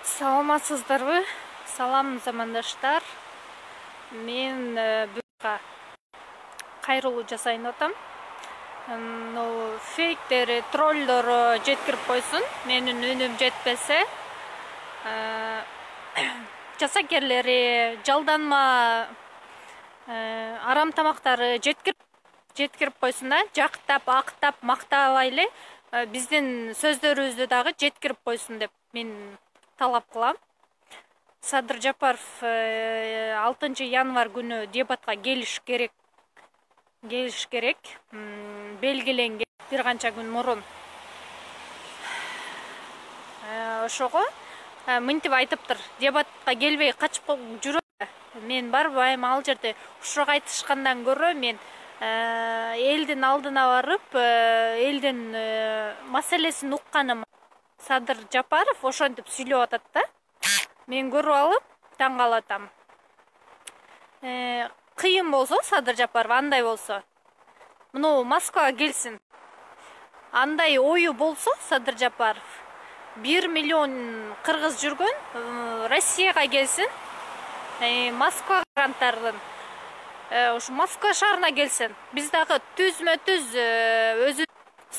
Саламатсыздарбы? Салам замандаштар. Мен буга кайрылуу жасайын атам. Фейктер, троллдор жеткирип койсун. Менин үнүм жетпесе, жасакерлери, жалданма арам тамактары жеткирип койсун да, жактап, актап, мактабайлы биздин сөздөрүбүздү дагы жеткирип койсун деп мен талап кылам. Садыр Жапаров 6 январь күнү дебатка келиш керек. Белгиленген бир канча күн мурун. Ошого мынтип айтыптыр. Дебатка келбей качып жүрөт. Мен барбайм ал жерде. Ушуга айтышкандан көрө мен элдин алдына барып, элдин маселесин укканым. Садыр Жапаров ошентип сүйлөп атат да. Мен көрүп алып таң калатам. Кыйын болсо Садыр Жапаров андай болсо, мына Москвага келсин. Андай ою болсо Садыр Жапаров 1 миллион кыргыз жүргөн Россияга келсин. Москва гранттардын ушу Москва шаарына келсин. Биз дагы түзмө-түз өзү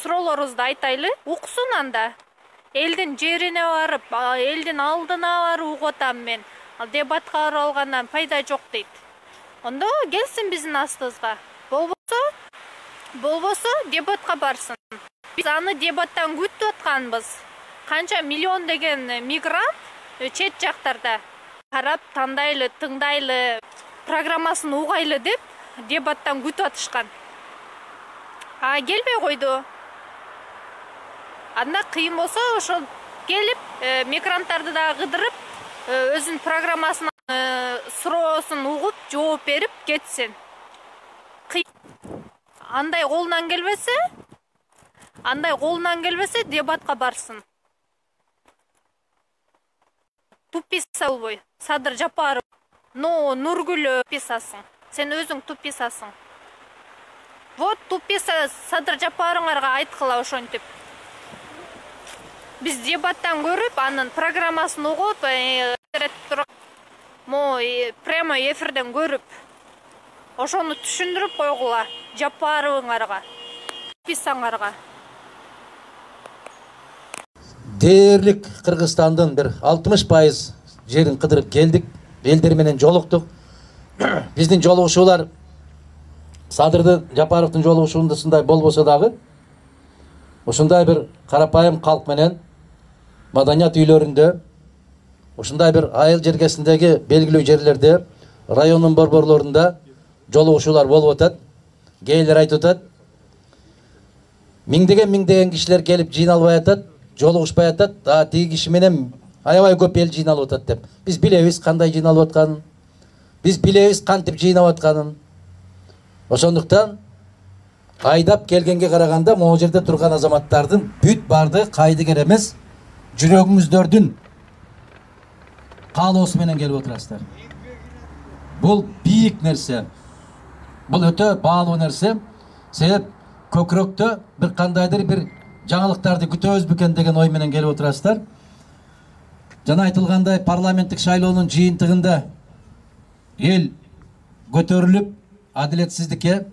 суроолорубузду айтайлы, уксун анда. Элдин жерине барып, элдин алдына барып угуп атам мен. Ал дебатка барып алгандан пайда жок дейт. Ондо келсин биздин астыбызга. Болбосо дебатка барсын. Биз аны дебаттан күтүп атканбыз. Канча миллион деген мигрант чет жактарда карап, тандайлы, тыңдайлы, программасын угайлы деп дебаттан күтүп атышкан. Келбей койду. Анда кыйын болсо ошол келип мигранттарды да кыдырып, өзүнүн программасын суроосун угуп, жооп берип кетсин. Андай колунан келбесе, дебатка барсын. Туписа болбой. Садыр Жапаров, Нургүл туписасың. Сен өзүң туписасың. Вот туписа Садыр Жапаровңарга айткыла ошентип. Биз дебаттан көрүп, анын программасын угуп, прямо эфирден көрүп, ошону түшүндүрүп койгула Жапаровыңарга, туписаңарга. Дээрлик Кыргызстандын бир 60% жерин кыдырып келдик, элдер менен жолуктук. Биздин жолугушуулар Садыр Жапаровдун жолугушуусундай болбосо дагы, ушундай бир карапайым калк менен маданият үйлөрүндө, ушундай бир айыл жергесиндеги белгилүү жерлерде, райондун борборлорунда жолугушуулар болуп атат. Кээдер айтып атат, миңдеген кишилер келип жыйналбай атат, жолугушпай атат, тиги киши менен аябай көп эл жыйналып атат деп. Биз билебиз кандай жыйналып атканын, биз билебиз кантип жыйнап атканын. Ошондуктан айдап келгенге караганда могу жерде турган азаматтардын бүт бардыгы кайдыгер эмес, жүрөгүңүздөрдүн каалоосу менен келип отурасыздар. Бул бийик нерсе. Бул өтө баалуу нерсе. Себеп көкүрөктө бир кандайдыр бир жаңылыктарды күтөбүз бекен деген ой менен келип отурасыздар. Жана айтылгандай парламенттик шайлоонун жыйынтыгында эл көтөрүлүп, адилетсиздикке,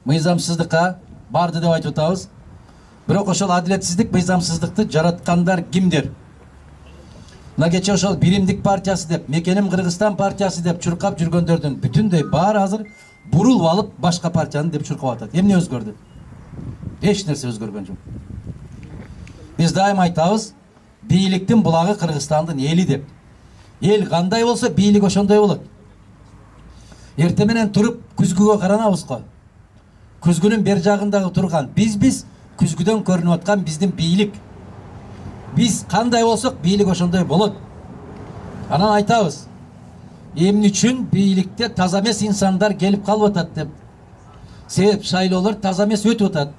мыйзамсыздыкка барды деп айтып атабыз. Бирок ошол адилетсиздик, мыйзамсыздыкты жараткандар кимдер? Мына кече ошол Биримдик партиясы деп, Мекеним Кыргызстан партиясы деп чуркап жүргөндөрдүн бүтүндөй баары азыр бурулуп алып башка партияны деп чуркап атат. Эмне өзгөрдү? Эч нерсе өзгөргөн жок. Биз дайым айтабыз, бийликтин булагы Кыргызстандын эли деп. Эл кандай болсо, бийлик ошондой болот. Эртең менен туруп күзгүгө каранабыз го. Күзгүнүн бер жагындагы турган биз күзгүдөн көрүнүп аткан биздин бийлик. Биз кандай болсок, бийлик ошондой болот. Анан айтабыз, эмне үчүн бийликте таза эмес инсандар келип калып атат деп. Себеп шайлоолор таза эмес өтүп атат.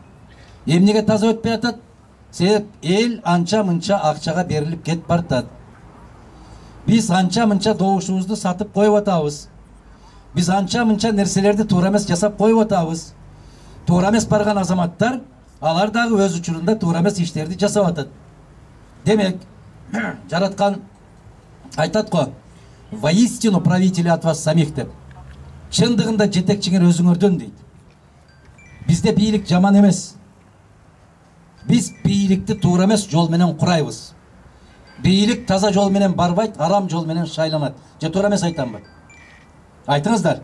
Эмнеге таза өтпөй атат? Себеп эл анча-мынча акчага берилип кетип баратат. Биз анча-мынча добушубузду сатып коюп атабыз. Биз анча-мынча нерселерди туура эмес жасап коюп атабыз. Туура эмес барган азаматтар, алар дагы өз учурунда туура эмес иштерди жасап атат. Демек, жараткан айтат го, воистину правители от вас самих деп. Чындыгында жетекчиңер өзүңөрдөн дейт. Бизде бийлик жаман эмес. Biz бийликти туура эмес жол менен курайбыз. Бийлик таза жол менен барбайт, арам жол менен шайланат. Же туура эмес айтамбы? Айтыңыздар.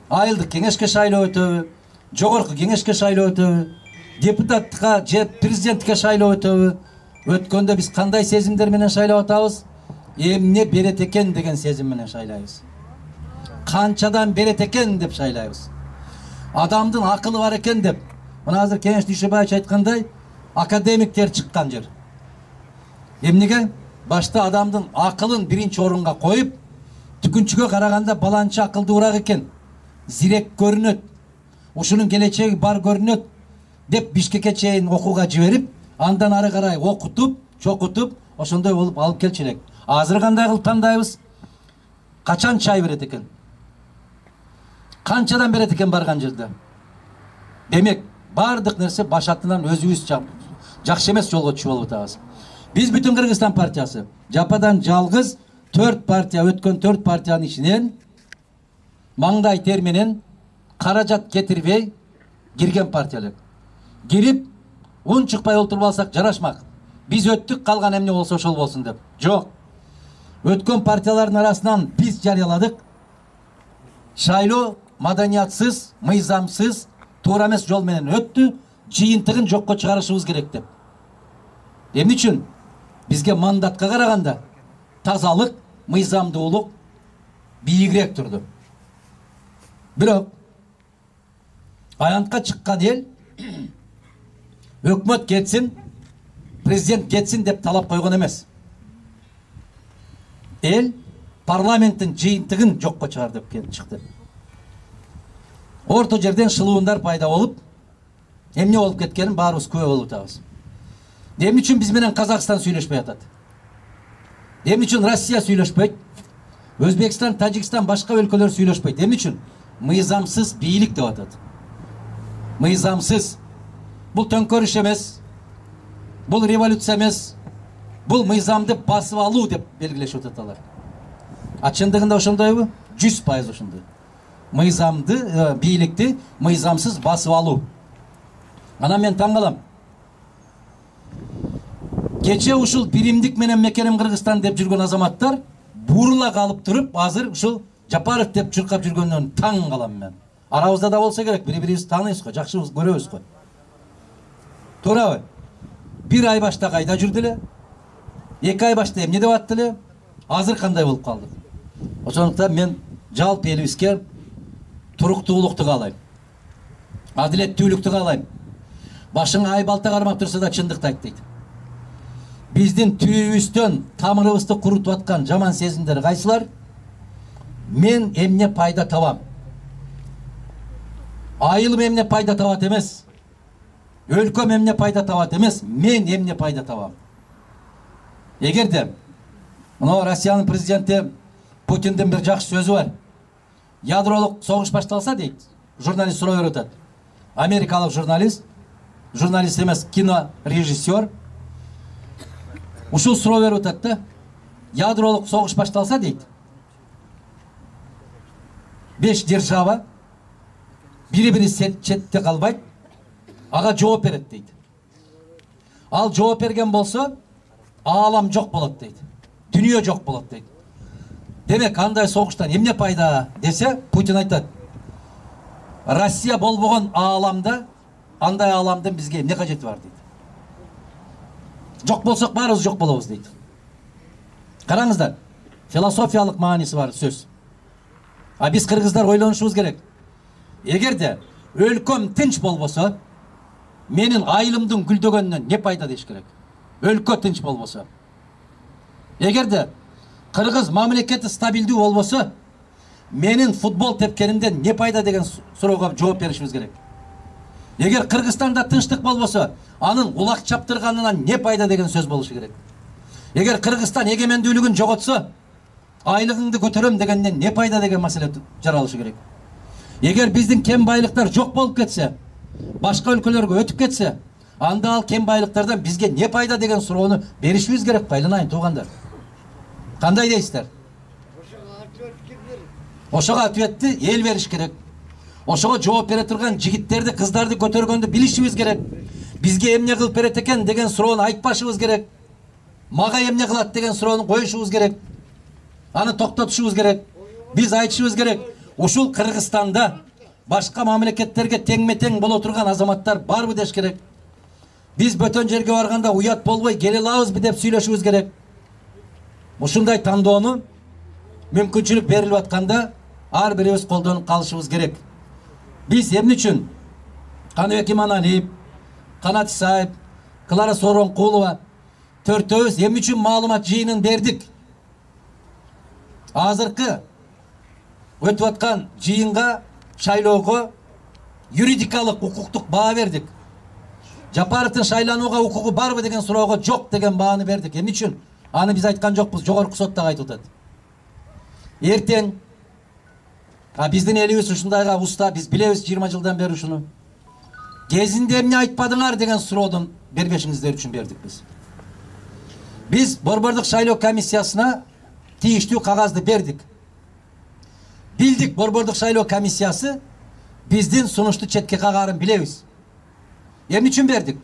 Айылдык кеңешке шайлоо өтөбү, жогорку кеңешке шайлоо өтөбү, депутаттыкка же президенттикке шайлоо өтөбү. Өткөндө биз кандай сезимдер менен шайлап атабыз? Эмне берет экен деген сезим менен шайлайбыз. Канчадан берет экен деп шайлайбыз. Адамдын акылы бар экен деп. Мына азыр Кеңеш Дүйшөбаевич айткандай, академиктер чыккан жер. Эмнеге? Башта адамдын акылын биринчи орунга коюп, түкүнчүгө караганда баланча акылдуураак экен, зирек көрүнөт, ушунун келечеги бар көрүнөт деп Бишкекке чейин окууга жиберип, андан ары карай окутуп, чокутуп, ошондой болуп алып келчү элек. Азыр кандай кылып тандайбыз? Качан чай берет экен? Канчадан берет экен барган жерде? Демек, бардык нерсе башатынан өзүбүз жакшы эмес жолго түшүп алып атабыз. Биз бүтүн Кыргызстан партиясы жападан жалгыз 4 партия өткөн 4 партиянын ичинен маңдай тер менен каражат кетирбей кирген партиялар. Кирип ун чыкпай олтуруп алсак жарашмак. Биз өттүк, калган эмне болсо ошол болсун деп. Жок. Өткөн партиялардын арасынан биз жарыяладык. Шайлоо маданиятсыз, мыйзамсыз, туура эмес жол менен өттү, жыйынтыгын жокко чыгарышыбыз керек деп. Эмне үчүн? Бизге мандатка караганда тазалык, мыйзамдуулук бийигирээк турду. Бирок аянтка чыккан эл өкмөт кетсин, президент кетсин деп талап койгон эмес. Эл парламенттин жыйынтыгын жокко чыгар деп чыкты. Орто жерден шылуундар пайда болуп, эмне болуп кеткенин баарыбыз күбө болуп атабыз. Эмне үчүн биз менен Казакстан сүйлөшпөй атат? Эмне үчүн Россия сүйлөшпөйт? Өзбекстан, Тажикстан, башка өлкөлөр сүйлөшпөйт. Эмне үчүн? Мыйзамсыз бийлик деп атат. Мыйзамсыз. Бул төңкөрүш эмес. Бул революция эмес. Бул мыйзамды басып алуу деп белгилешип атат алар. А чындыгында ошондойбу? 100% ошондой. Мыйзамды, бийликти мыйзамсыз басып алуу. Анан мен таң калам. Кече ушул биримдик менен мекеним Кыргызстан деп жүргөн азаматтар бурула калып туруп, азыр ушул Жапаров деп чуркап жүргөндөн таң калам мен. Арабызда да болсо керек, бири-бирибизди тааныйбыз го, жакшы көрөбүз го. Туурабы? Бир ай башта кайда жүрдү эле? 2 ай башта эмне деп атты эле? Азыр кандай болуп калды? Ошондуктан мен жалпы элибизге туруктуулукту каалайм. Адилеттүүлүктү каалайм. Башыңа ай балта кармап турса да чындыкты айт дейт. Биздин түбүбүздөн тамырыбызды курутуп аткан жаман сезимдер кайсылар? Мен эмне пайда табам? Айылым эмне пайда табат эмес. Өлкөм эмне пайда табат эмес. Мен эмне пайда табам? Эгерде мына Россиянын президенти Путиндин бир жакшы сөзү бар. Ядролук согуш башталса дейт. Журналист суроо берип атат. Америкалык журналист эмес, кинорежиссер. Ушул суроо берип атат да. Ядролук согуш башталса дейт. 5 держава бири-бири четте калбайт, ага жооп берет дейт. Ал жооп берген болсо, аалам жок болот дейт. Дүнүйө жок болот дейт. Демек, андай согуштан эмне пайда десе, Путин айтат. Россия болбогон ааламда, андай ааламдын бизге эмне кажети бар дейт. Жок болсок баарыбыз жок болобуз дейт. Караңыздар, философиялык мааниси бар сөз. А биз кыргыздар ойлонушубуз керек. Эгерде өлкөм тынч болбосо, менин айылымдын гүлдөгөнүнөн не пайда деш керек? Өлкө тынч болбосо. Эгерде кыргыз мамлекети стабилдүү болбосо, менин футбол тепкенимден не пайда деген суроого жооп беришибиз керек. Эгер Кыргызстанда тынчтык болбосо, анын улак чаптырганынан не пайда деген сөз болушу керек. Эгер Кыргызстан эгемендүүлүгүн жоготсо, айлыгыңды көтөрөм дегенден не пайда деген маселе жаралышы керек. Эгер биздин кем байлыктар жок болуп кетсе, башка өлкөлөргө өтүп кетсе, анда ал кем байлыктардан бизге не пайда деген суроону беришибиз керек, байланайын туугандар. Kандай deysizler? Oşoğa atvetti el veriş gerek. Oşoğa жооп бере турган жигиттерди, кыздарды көтөргөндү билишибиz керек. Бизге эмне кылып берет экен деген суроону айтпашыбыз керек. Мага эмне кылат деген суроону коюшубуз керек. Аны токтотушубуз керек. Биз айтышыбыз керек. Ушул Кыргызстанда башка мамлекеттерге теңме-тең боло турган азаматтар барбы деш керек. Биз бөтөн жерге барганда уят болбой келе алабызбы деп сүйлөшүбүз керек. Ушундай тандоону мүмкүнчүлүк берилип атканда ар бирибиз колдонуп калышыбыз керек. Биз эмне үчүн Каныбек Иманалиев, Канат Исаев, Клара Сооронкулова төртөөбүз эмне үчүн маалымат жыйынын бердик? Азыркы өтүп аткан жыйынга, шайлоого юридикалык, укуктук баа бердик. Жапаровдун шайланууга укугу барбы деген суроого жок деген бааны бердик. Эмне үчүн? Аны биз айткан жокпуз, жогорку сот дагы айтып атат. Эртең биздин элибиз ушундайга уста, биз билебиз 20 жылдан бери ушуну. Кезинде эмне айтпадыңар деген суроодон бербешиңиздер үчүн бердик биз. Биз Борбордук шайлоо комиссиясына тийиштүү кагазды бердик. Билдик, Борбордук шайлоо комиссиясы биздин сунушту четке кагарын билебиз. Эмне үчүн бердик?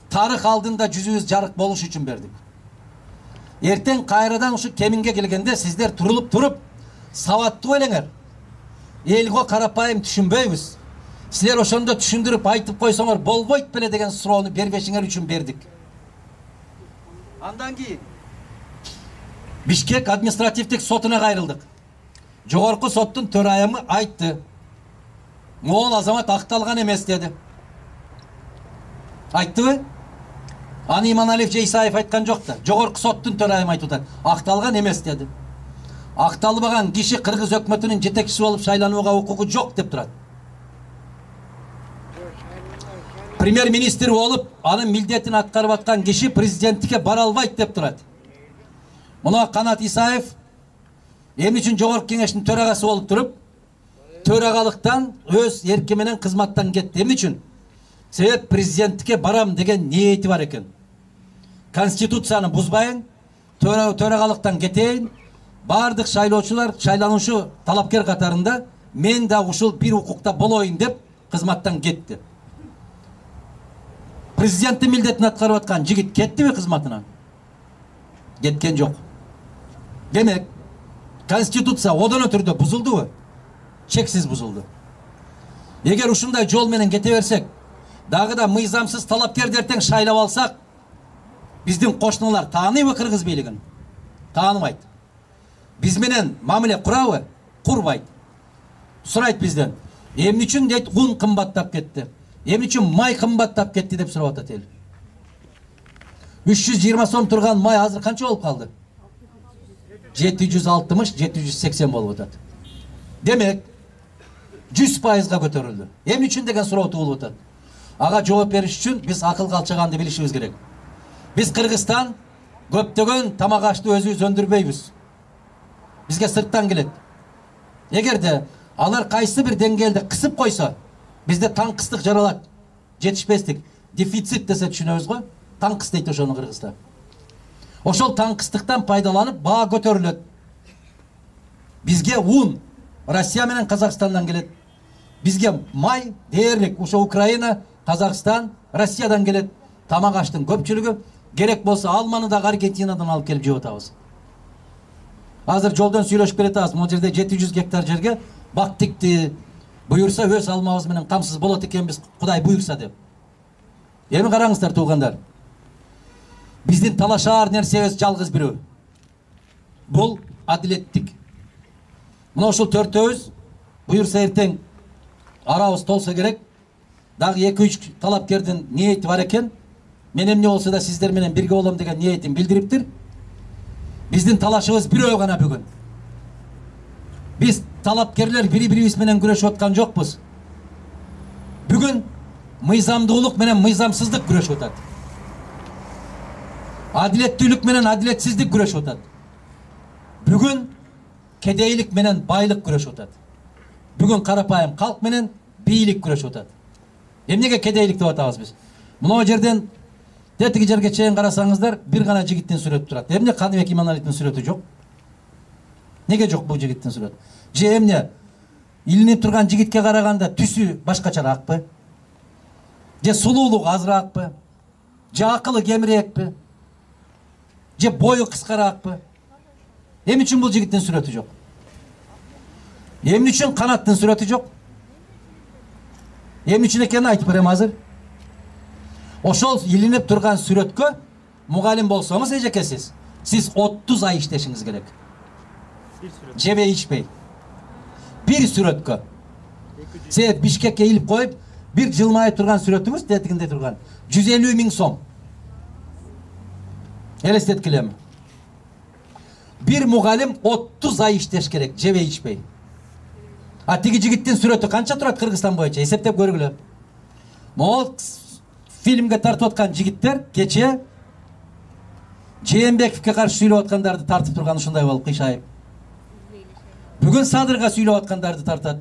Тарых алдында жүзүбүз жарык болуш үчүн бердик. Эртең кайрадан ушу кеминге келгенде сиздер турулуп туруп сабаттуу элеңер. Элго карапайым түшүнбөйбүз. Силер ошондо түшүндүрүп айтып койсоңор болбойт беле деген суроону бербешиңер үчүн бердик. Андан кийин Бишкек административдик сотуна кайрылдык. Жогорку соттун төрайымы айтты. Могул азамат акталган эмес деди. Айттыбы? Аны Иманалиев же Исаев айткан жок да. Жогорку соттун төрайымы айтып атат. Акталган эмес деди. Акталбаган киши Кыргыз өкмөтүнүн жетекчиси болуп шайланууга укугу жок деп турат. Премьер-министр болуп, анын милдетин аткарып аткан киши президенттикке бара албайт деп турат. Мына Канат Исаев эмне үчүн жогорку кеңештин төрагасы болуп туруп, төрагалыктан өз эрки менен кызматтан кетти. Эмне үчүн? Себеп президенттикке барам деген ниети бар экен. Конституцияны бузбайын, төрагалыктан кетейин, бардык шайлоочулар, шайлануучу талапкер катарында мен да ушул бир укукта болоюн деп кызматтан кетти. Президенттин милдетин аткарып аткан жигит кеттиби кызматынан? Кеткен жок. Демек, Конституция одоно түрдө бузулдубу? Чексиз бузулду. Эгер ушундай жол менен кете берсек, дагы да мыйзамсыз талапкерди эртең шайлап алсак, биздин кошуналар тааныйбы кыргыз бийлигин? Тааныбайт. Биз менен мамиле курабы? Курбайт. Сурайт бизден. Эмне үчүн дейт ун кымбаттап кетти? Эмне үчүн май кымбаттап кетти деп сурап атат эл. 320 сом турган май азыр канча болуп калды? 760-780 болуп атат. Демек 100%га көтөрүлдү. Эмне үчүн деген суроо туулуп атат. Ага жооп бериш үчүн биз акыл калчаганды билишибиз керек. Биз Кыргызстан көптөгөн тамак ашты өзүбүз өндүрбөйбүз. Бизге сырттан келет. Эгерде алар кайсы бир деңгээлде кысып койсо, бизде таңкыстык жаралат. Жетишпестик, дефицит десе түшүнөбүз го? Таңкыс дейт ошону Кыргызда. Ошол таңкыстыктан пайдаланып баа көтөрүлөт. Бизге ун Россия менен Казакстандан келет. Бизге май дээрлик ошо Украина, Казакстан, Россиядан келет. Тамак аштын көпчүлүгү керек болсо алманы да Аргентинадан алып келип жеп атабыз. Азыр жолдон сүйлөшүп келатабыз. Могу жерде 700 гектар жерге бак тикти. Буюрса өз алмабыз менен камсыз болот экенбиз, Кудай буюрса деп. Эми караңыздар туугандар. Биздин талашаар нерсебиз жалгыз бирөө. Бул адилеттик. Мына ушул төртөөбүз буюрса эртең арабыз толсо керек. Дагы 2-3 талапкердин ниети бар экен. Мен эмне болсо да сиздер менен бирге болом деген ниетин билдириптир. Биздин талашыбыз бирөө гана бүгүн. Биз талапкерлер бири-бирибиз менен күрөшүп аткан жокпуз. Бүгүн мыйзамдуулук менен мыйзамсыздык күрөшүп атат. Адилеттүүлүк менен адилетсиздик күрөшүп атат. Бүгүн кедейлик менен байлык күрөшүп атат. Бүгүн карапайым калк менен бийлик күрөшүп атат. Эмнеге кедейлик деп атабыз биз? Мына жерден тетиги жерге чейин карасаңыздар, бир гана жигиттин сүрөтү турат. Эмне Каныбек Иманалиевдин сүрөтү жок? Неге жок бул жигиттин сүрөтү? Же эмне? Илинип турган жигитке караганда түсү башкачараакпы? Же сулуулугу азыраакпы? Же акылы кемирээкпи? Же бою кыскараакпы? Эмне үчүн бул жигиттин сүрөтү жок? Эмне үчүн канаттын сүрөтү жок? Эмне үчүн экенин айтып берем азыр. Ошол илинип турган сүрөткө мугалим болсоңуз эжеке сиз 30 ай иштешиңиз керек. Жебей ичпей. Bir сүрөткө. Сен Бишкекке илип коюп, bir жылмайып турган сүрөтүңүз тетигинде турган 150 000 сом. Элестеткилем. Bir мугалим 30 ай иштеш керек, жебей ичпей. А тиги жигиттин сүрөтү канча турат Кыргызстан боюнча? Эсептеп көргүлө. Могул фильмге тартып аткан жигиттер кече Жээнбековке каршы сүйлөп аткандарды тартып турган ушундай болуп кыйшайып. Бүгүн Садырга сүйлөп аткандарды тартат.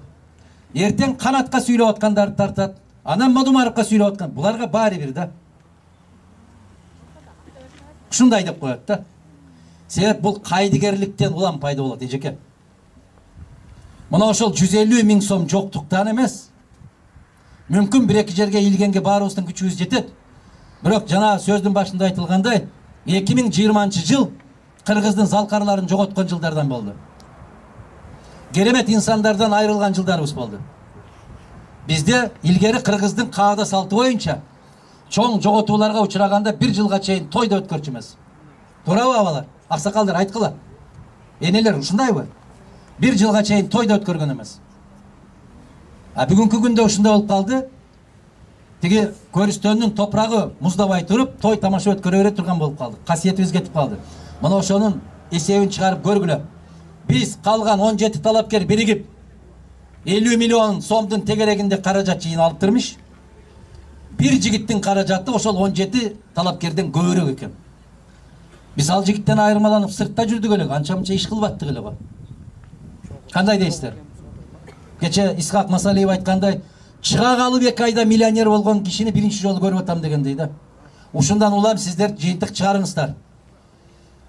Эртең Канатка сүйлөп аткандарды тартат. Анан Мадумаровка сүйлөп аткан. Буларга баары бир да. Ушундай деп коет да. Себеп бул кайдыгерликтен улам пайда болот эжеке. Мына ошол 150 000 сом жоктуктан эмес. Мүмкүн бир эки жерге илгенге баарыбыздын күчүбүз жетет. Бирок жана сөздүн башында айтылгандай 2020 жыл Кыргыздын залкарларын жоготкон жылдардан болду. Керемет инсандардан айрылган жылдарыбыз болду. Бизде илгери Кыргыздын каада салты боюнча чоң жоготууларга учураганда 1 жылга чейин тойду өткөрчү эмес. Туурабы абалар? Аксакалдар айткыла. Энелер ушундайбы? 1 жылга чейин тойду өткөргөн эмес. А бүгүнкү күндө ушундай болуп калды. Тиги көрүстөнүн топурагы муздабай туруп, той тамаша өткөрө бере турган болуп калды. Касиетибиз кетип калды. Мына ошонун эсебин чыгарып көргүлө. Биз калган 17 талапкер биригип 50 миллион сомдун тегерегинде каражат жыйын алып турмуш. Bir жигиттин каражаты ошол 17 талапкерден көбүрөөк экен. Биз ал жигиттен айырмаланып сыртта жүрдүк эле, анча-мынча иш кылбаттык эле го. Кандай дейсиздер? Кече Исхак Масалиев айткандай, чыга калып 2 айда миллионер болгон кишини биринчи жолу көрүп атам дегендей да. Ушундан улам сиздер жыйынтык чыгарыңыздар.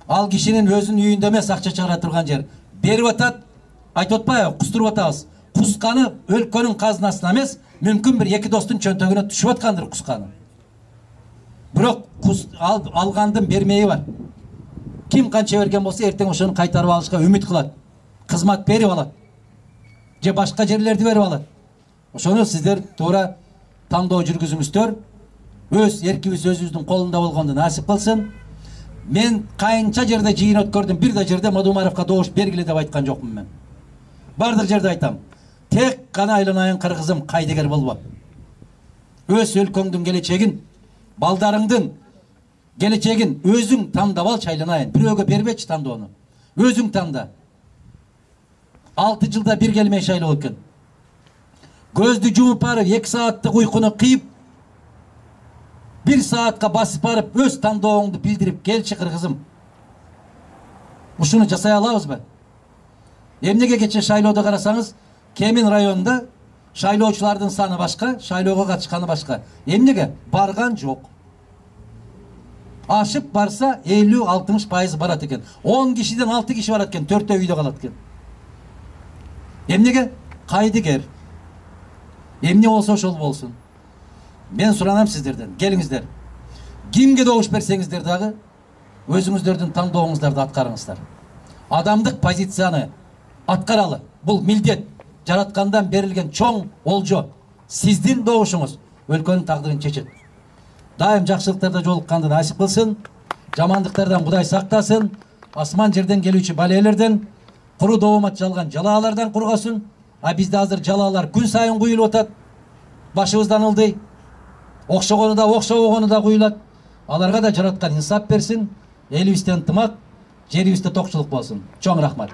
Ал кишинин өзүнүн үйүндө эмес акча чыгара турган жер. Берип атат, айтып атпайбы, кустуруп атабыз. Кусканы өлкөнүн казынасына эмес, мүмкүн бир эки достун чөнтөгүнө түшүп аткандыр кусканы. Бирок алгандын бермеyi бар. Ким канча берген болсо, эртең ошону кайтарып алышка үмүт кылат. Кызмат берип алат. Же башка жерлерди берип алат. Ошону сиздер туура тандоо жүргүзүңүздөр. Өз эркибиз өзүбүздүн колунда болгонду насип кылсын. Мен кайынча жерде жыйын өткөрдүм, бир да жерде Мадумаровка добуш бергиле деп айткан жокмун мен. Бардык жерде айтам. Тек гана айланайын кыргызым, кайдыгер болбо. Өз өлкөңдүн келечегин, балдарыңдын келечегин өзүң тандап алчы айланайын. Бирөөгө бербечи тандоону. Өзүң танда. 6 жылда бир келмей шайлоо экен. Көздү жумуп барып 2 сааттык уйкуну кыйып 1 саатка басып барып өз тандооңду билдирип келчи кыргызым. Ушуну жасай алабызбы? Эмнеге кече шайлоодо карасаңыз, Кемин районунда шайлоочулардын саны башка, шайлоого катышканы башка. Эмнеге? Барган жок. Ашып барса 50-60% барат экен. 10 кишиден 6 киши барат экен, 4-төө үйдө калат экен. Эмнеге? Кайдыгер. Эмне болсо ошол болсун. Мен суранам сиздерден, келиңиздер. Кимге добуш берсеңиздер дагы өзүңүздөрдүн тандооңуздарды аткарыңыздар. Адамдык позицияны аткаралы. Бул милдет. Жараткандан берилген чоң олжо. Сиздин добушуңуз өлкөнүн тагдырын чечет. Дайым жакшылыктарда жолукканды насип кылсын. Жамандыктардан Кудай сактасын. Асман жерден келүүчү балелерден, куру доомат жалган жалаалардан кургасын. А бизде азыр жалаалар күн сайын куюлуп атат. Башыбыздан ылдый. Окшогону да, окшобогону да куюлат. Аларга да жараткан инсап берсин. Элибизде ынтымак, жерибизде токчулук болсун. Чоң рахмат.